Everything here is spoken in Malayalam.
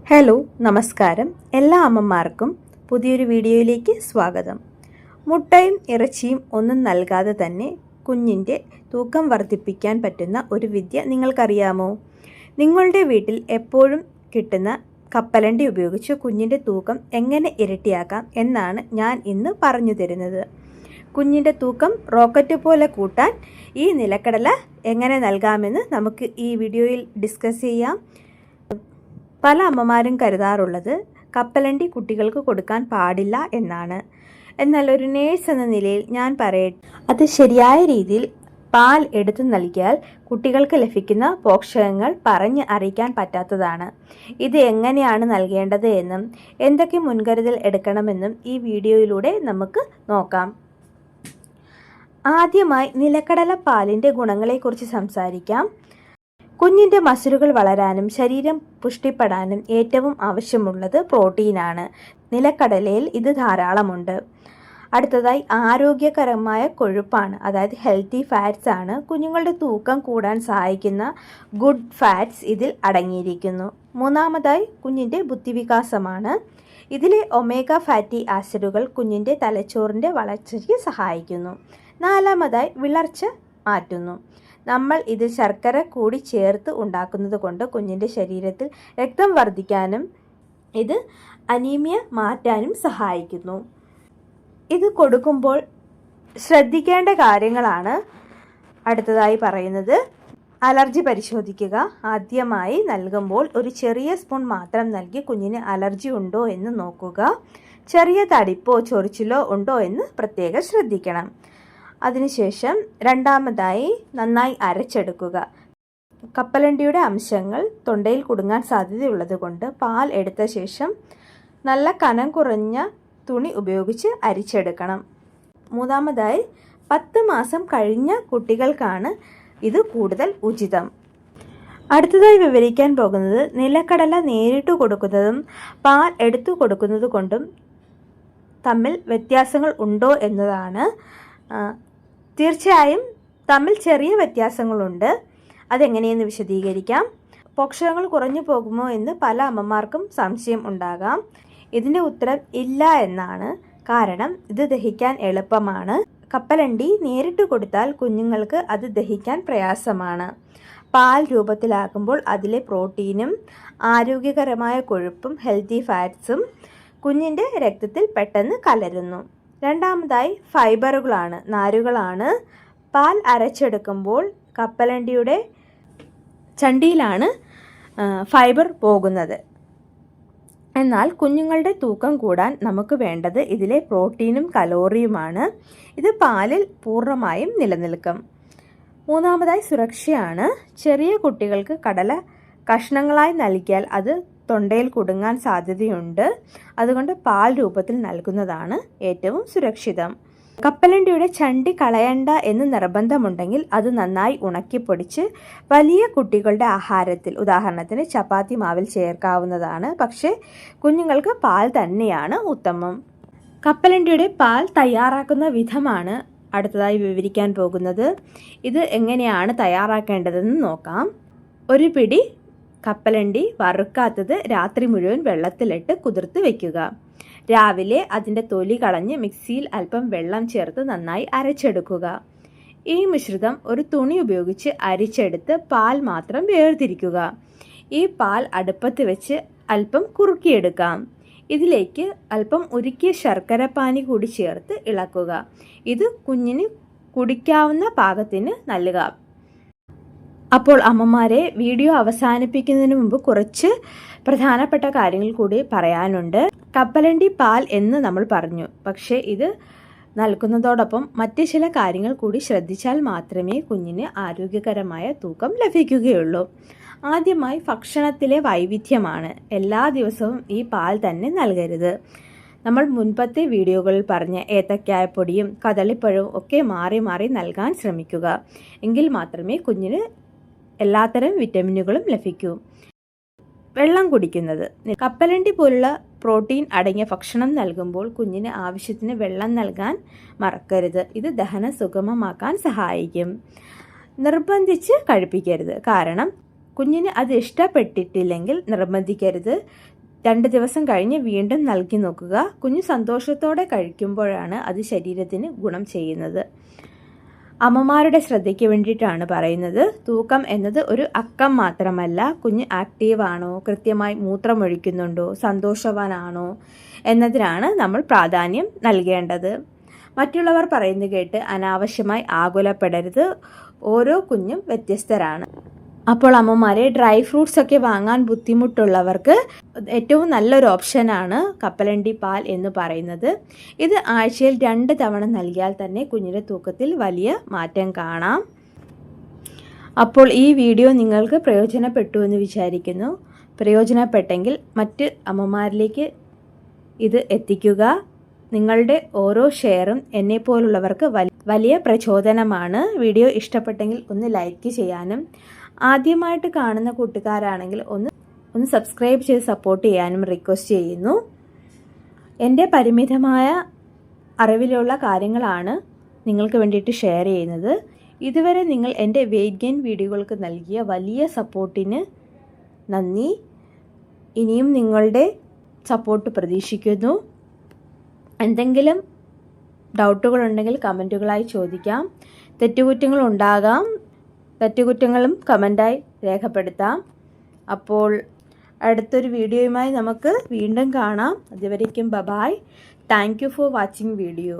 ഹലോ നമസ്കാരം. എല്ലാ അമ്മമാർക്കും പുതിയൊരു വീഡിയോയിലേക്ക് സ്വാഗതം. മുട്ടയും ഇറച്ചിയും ഒന്നും നൽകാതെ തന്നെ കുഞ്ഞിൻ്റെ തൂക്കം വർദ്ധിപ്പിക്കാൻ പറ്റുന്ന ഒരു വിദ്യ നിങ്ങൾക്കറിയാമോ? നിങ്ങളുടെ വീട്ടിൽ എപ്പോഴും കിട്ടുന്ന കപ്പലണ്ടി ഉപയോഗിച്ച് കുഞ്ഞിൻ്റെ തൂക്കം എങ്ങനെ ഇരട്ടിയാക്കാം എന്നാണ് ഞാൻ ഇന്ന് പറഞ്ഞു തരുന്നത്. കുഞ്ഞിൻ്റെ തൂക്കം റോക്കറ്റ് പോലെ കൂട്ടാൻ ഈ നിലക്കടല എങ്ങനെ നൽകാമെന്ന് നമുക്ക് ഈ വീഡിയോയിൽ ഡിസ്കസ് ചെയ്യാം. പല അമ്മമാരും കരുതാറുള്ളത് കപ്പലണ്ടി കുട്ടികൾക്ക് കൊടുക്കാൻ പാടില്ല എന്നാണ്. എന്നാൽ ഒരു നേഴ്സ് എന്ന നിലയിൽ ഞാൻ പറയട്ടെ, അത് ശരിയായ രീതിയിൽ പാൽ എടുത്തു നൽകിയാൽ കുട്ടികൾക്ക് ലഭിക്കുന്ന പോഷകങ്ങൾ പറഞ്ഞ് അറിയിക്കാൻ പറ്റാത്തതാണ്. ഇത് എങ്ങനെയാണ് നൽകേണ്ടത് എന്നും എന്തൊക്കെ മുൻകരുതൽ എടുക്കണമെന്നും ഈ വീഡിയോയിലൂടെ നമുക്ക് നോക്കാം. ആദ്യമായി നിലക്കടല പാലിൻ്റെ ഗുണങ്ങളെക്കുറിച്ച് സംസാരിക്കാം. കുഞ്ഞിൻ്റെ മസിലുകൾ വളരാനും ശരീരം പുഷ്ടിപ്പെടാനും ഏറ്റവും ആവശ്യമുള്ളത് പ്രോട്ടീനാണ്. നിലക്കടലയിൽ ഇത് ധാരാളമുണ്ട്. അടുത്തതായി ആരോഗ്യകരമായ കൊഴുപ്പാണ്, അതായത് ഹെൽത്തി ഫാറ്റ്സ് ആണ്. കുഞ്ഞുങ്ങളുടെ തൂക്കം കൂടാൻ സഹായിക്കുന്ന ഗുഡ് ഫാറ്റ്സ് ഇതിൽ അടങ്ങിയിരിക്കുന്നു. മൂന്നാമതായി കുഞ്ഞിൻ്റെ ബുദ്ധിവികാസമാണ്. ഇതിലെ ഒമേഗ ഫാറ്റി ആസിഡുകൾ കുഞ്ഞിൻ്റെ തലച്ചോറിൻ്റെ വളർച്ചയ്ക്ക് സഹായിക്കുന്നു. നാലാമതായി വിളർച്ച മാറ്റുന്നു. നമ്മൾ ഇത് ശർക്കര കൂടി ചേർത്ത് ഉണ്ടാക്കുന്നത് കൊണ്ട് കുഞ്ഞിൻ്റെ ശരീരത്തിൽ രക്തം വർദ്ധിക്കാനും ഇത് അനീമിയ മാറ്റാനും സഹായിക്കുന്നു. ഇത് കൊടുക്കുമ്പോൾ ശ്രദ്ധിക്കേണ്ട കാര്യങ്ങളാണ് അടുത്തതായി പറയുന്നത്. അലർജി പരിശോധിക്കുക. ആദ്യമായി നൽകുമ്പോൾ ഒരു ചെറിയ സ്പൂൺ മാത്രം നൽകി കുഞ്ഞിന് അലർജി ഉണ്ടോ എന്ന് നോക്കുക. ചെറിയ തടിപ്പോ ചൊറിച്ചിലോ ഉണ്ടോ എന്ന് പ്രത്യേകം ശ്രദ്ധിക്കണം. അതിനുശേഷം രണ്ടാമതായി നന്നായി അരച്ചെടുക്കുക. കപ്പലണ്ടിയുടെ അംശങ്ങൾ തൊണ്ടയിൽ കുടുങ്ങാൻ സാധ്യതയുള്ളത് കൊണ്ട് പാൽ എടുത്ത ശേഷം നല്ല കനം കുറഞ്ഞ തുണി ഉപയോഗിച്ച് അരിച്ചെടുക്കണം. മൂന്നാമതായി 10 മാസം കഴിഞ്ഞ കുട്ടികൾക്കാണ് ഇത് കൂടുതൽ ഉചിതം. അടുത്തതായി വിവരിക്കാൻ പോകുന്നത് നിലക്കടല നേരിട്ട് കൊടുക്കുന്നതും പാൽ എടുത്തു കൊടുക്കുന്നത് കൊണ്ടും തമ്മിൽ വ്യത്യാസങ്ങൾ ഉണ്ടോ എന്നതാണ്. തീർച്ചയായും തമ്മിൽ ചെറിയ വ്യത്യാസങ്ങളുണ്ട്. അതെങ്ങനെയെന്ന് വിശദീകരിക്കാം. പോഷകങ്ങൾ കുറഞ്ഞു പോകുമോ എന്ന് പല അമ്മമാർക്കും സംശയം ഉണ്ടാകാം. ഇതിൻ്റെ ഉത്തരം ഇല്ല എന്നാണ്. കാരണം ഇത് ദഹിക്കാൻ എളുപ്പമാണ്. കപ്പലണ്ടി നേരിട്ട് കൊടുത്താൽ കുഞ്ഞുങ്ങൾക്ക് അത് ദഹിക്കാൻ പ്രയാസമാണ്. പാൽ രൂപത്തിലാക്കുമ്പോൾ അതിലെ പ്രോട്ടീനും ആരോഗ്യകരമായ കൊഴുപ്പും ഹെൽത്തി ഫാറ്റ്സും കുഞ്ഞിൻ്റെ രക്തത്തിൽ പെട്ടെന്ന് കലരുന്നു. രണ്ടാമതായി ഫൈബറുകളാണ്, നാരുകളാണ്. പാൽ അരച്ചെടുക്കുമ്പോൾ കപ്പലണ്ടിയുടെ ചണ്ടിയിലാണ് ഫൈബർ പോകുന്നത്. എന്നാൽ കുഞ്ഞുങ്ങളുടെ തൂക്കം കൂടാൻ നമുക്ക് വേണ്ടത് ഇതിലെ പ്രോട്ടീനും കലോറിയുമാണ്. ഇത് പാലിൽ പൂർണ്ണമായും നിലനിൽക്കും. മൂന്നാമതായി സുരക്ഷയാണ്. ചെറിയ കുട്ടികൾക്ക് കടല കഷ്ണങ്ങളായി നൽകിയാൽ അത് തൊണ്ടയിൽ കുടുങ്ങാൻ സാധ്യതയുണ്ട്. അതുകൊണ്ട് പാൽ രൂപത്തിൽ നൽകുന്നതാണ് ഏറ്റവും സുരക്ഷിതം. കപ്പലണ്ടിയുടെ ചണ്ടി കളയണ്ട എന്ന് നിർബന്ധമുണ്ടെങ്കിൽ അത് നന്നായി ഉണക്കിപ്പൊടിച്ച് വലിയ കുട്ടികളുടെ ആഹാരത്തിൽ, ഉദാഹരണത്തിന് ചപ്പാത്തി മാവിൽ ചേർക്കാവുന്നതാണ്. പക്ഷേ കുഞ്ഞുങ്ങൾക്ക് പാൽ തന്നെയാണ് ഉത്തമം. കപ്പലണ്ടിയുടെ പാൽ തയ്യാറാക്കുന്ന വിധമാണ് അടുത്തതായി വിവരിക്കാൻ പോകുന്നത്. ഇത് എങ്ങനെയാണ് തയ്യാറാക്കേണ്ടതെന്ന് നോക്കാം. ഒരു പിടി കപ്പലണ്ടി വറുക്കാത്തത് രാത്രി മുഴുവൻ വെള്ളത്തിലിട്ട് കുതിർത്ത് വെക്കുക. രാവിലെ അതിൻ്റെ തൊലി കളഞ്ഞ് മിക്സിയിൽ അല്പം വെള്ളം ചേർത്ത് നന്നായി അരച്ചെടുക്കുക. ഈ മിശ്രിതം ഒരു തുണി ഉപയോഗിച്ച് അരിച്ചെടുത്ത് പാൽ മാത്രം വേർതിരിക്കുക. ഈ പാൽ അടുപ്പത്ത് വെച്ച് അല്പം കുറുക്കിയെടുക്കാം. ഇതിലേക്ക് അല്പം ഉരുക്കിയ ശർക്കര പാനി കൂടി ചേർത്ത് ഇളക്കുക. ഇത് കുഞ്ഞിന് കുടിക്കാവുന്ന പാകത്തിന് നൽകുക. അപ്പോൾ അമ്മമാരെ, വീഡിയോ അവസാനിപ്പിക്കുന്നതിന് മുമ്പ് കുറച്ച് പ്രധാനപ്പെട്ട കാര്യങ്ങൾ കൂടി പറയാനുണ്ട്. കപ്പലണ്ടി പാൽ എന്ന് നമ്മൾ പറഞ്ഞു, പക്ഷേ ഇത് നൽകുന്നതോടൊപ്പം മറ്റ് ചില കാര്യങ്ങൾ കൂടി ശ്രദ്ധിച്ചാൽ മാത്രമേ കുഞ്ഞിന് ആരോഗ്യകരമായ തൂക്കം ലഭിക്കുകയുള്ളൂ. ആദ്യമായി ഭക്ഷണത്തിലെ വൈവിധ്യമാണ്. എല്ലാ ദിവസവും ഈ പാൽ തന്നെ നൽകരുത്. നമ്മൾ മുൻപത്തെ വീഡിയോകളിൽ പറഞ്ഞ ഏത്തക്കായപ്പൊടിയും കദളിപ്പഴവും ഒക്കെ മാറി മാറി നൽകാൻ ശ്രമിക്കുക. എങ്കിൽ മാത്രമേ കുഞ്ഞിന് എല്ലാത്തരം വിറ്റമിനുകളും ലഭിക്കൂ. വെള്ളം കുടിക്കുന്നത്. കപ്പലണ്ടി പോലുള്ള പ്രോട്ടീൻ അടങ്ങിയ ഭക്ഷണം നൽകുമ്പോൾ കുഞ്ഞിന് ആവശ്യത്തിന് വെള്ളം നൽകാൻ മറക്കരുത്. ഇത് ദഹനം സുഗമമാക്കാൻ സഹായിക്കും. നിർബന്ധിച്ച് കഴിപ്പിക്കരുത്. കാരണം കുഞ്ഞിന് അത് ഇഷ്ടപ്പെട്ടിട്ടില്ലെങ്കിൽ നിർബന്ധിക്കരുത്. 2 ദിവസം കഴിഞ്ഞ് വീണ്ടും നൽകി നോക്കുക. കുഞ്ഞ് സന്തോഷത്തോടെ കഴിക്കുമ്പോഴാണ് അത് ശരീരത്തിന് ഗുണം ചെയ്യുന്നത്. അമ്മമാരുടെ ശ്രദ്ധയ്ക്ക് വേണ്ടിയിട്ടാണ് പറയുന്നത്. തൂക്കം എന്നത് ഒരു അക്കം മാത്രമല്ല. കുഞ്ഞ് ആക്റ്റീവാണോ, കൃത്യമായി മൂത്രമൊഴിക്കുന്നുണ്ടോ, സന്തോഷവാനാണോ എന്നതിനാണ് നമ്മൾ പ്രാധാന്യം നൽകേണ്ടത്. മറ്റുള്ളവർ പറയുന്നത് കേട്ട് അനാവശ്യമായി ആകുലപ്പെടരുത്. ഓരോ കുഞ്ഞും വ്യത്യസ്തരാണ്. അപ്പോൾ അമ്മമാരെ, ഡ്രൈ ഫ്രൂട്ട്സ് ഒക്കെ വാങ്ങാൻ ബുദ്ധിമുട്ടുള്ളവർക്ക് ഏറ്റവും നല്ലൊരു ഓപ്ഷനാണ് കപ്പലണ്ടി പാൽ എന്ന് പറയുന്നത്. ഇത് ആഴ്ചയിൽ 2 തവണ നൽകിയാൽ തന്നെ കുഞ്ഞിൻ്റെ തൂക്കത്തിൽ വലിയ മാറ്റം കാണാം. അപ്പോൾ ഈ വീഡിയോ നിങ്ങൾക്ക് പ്രയോജനപ്പെട്ടു എന്ന് വിചാരിക്കുന്നു. പ്രയോജനപ്പെട്ടെങ്കിൽ മറ്റ് അമ്മമാരിലേക്ക് ഇത് എത്തിക്കുക. നിങ്ങളുടെ ഓരോ ഷെയറും എന്നെപ്പോലുള്ളവർക്ക് വലിയ പ്രചോദനമാണ്. വീഡിയോ ഇഷ്ടപ്പെട്ടെങ്കിൽ ഒന്ന് ലൈക്ക് ചെയ്യാനും ആദ്യമായിട്ട് കാണുന്ന കൂട്ടുകാരാണെങ്കിൽ ഒന്ന് സബ്സ്ക്രൈബ് ചെയ്ത് സപ്പോർട്ട് ചെയ്യാനും റിക്വസ്റ്റ് ചെയ്യുന്നു. എൻ്റെ പരിമിതമായ അറിവിലുള്ള കാര്യങ്ങളാണ് നിങ്ങൾക്ക് വേണ്ടിയിട്ട് ഷെയർ ചെയ്യുന്നത്. ഇതുവരെ നിങ്ങൾ എൻ്റെ വെയ്റ്റ് ഗെയിൻ വീഡിയോകൾക്ക് നൽകിയ വലിയ സപ്പോർട്ടിന് നന്ദി. ഇനിയും നിങ്ങളുടെ സപ്പോർട്ട് പ്രതീക്ഷിക്കുന്നു. എന്തെങ്കിലും ഡൗട്ടുകളുണ്ടെങ്കിൽ കമൻറ്റുകളായി ചോദിക്കാം. തെറ്റുകുറ്റങ്ങളുണ്ടാകാം. തെറ്റുകുറ്റങ്ങളും കമൻറ്റായി രേഖപ്പെടുത്താം. അപ്പോൾ അടുത്തൊരു വീഡിയോയുമായി നമുക്ക് വീണ്ടും കാണാം. അതുവരേക്കും bye. Thank you for watching video.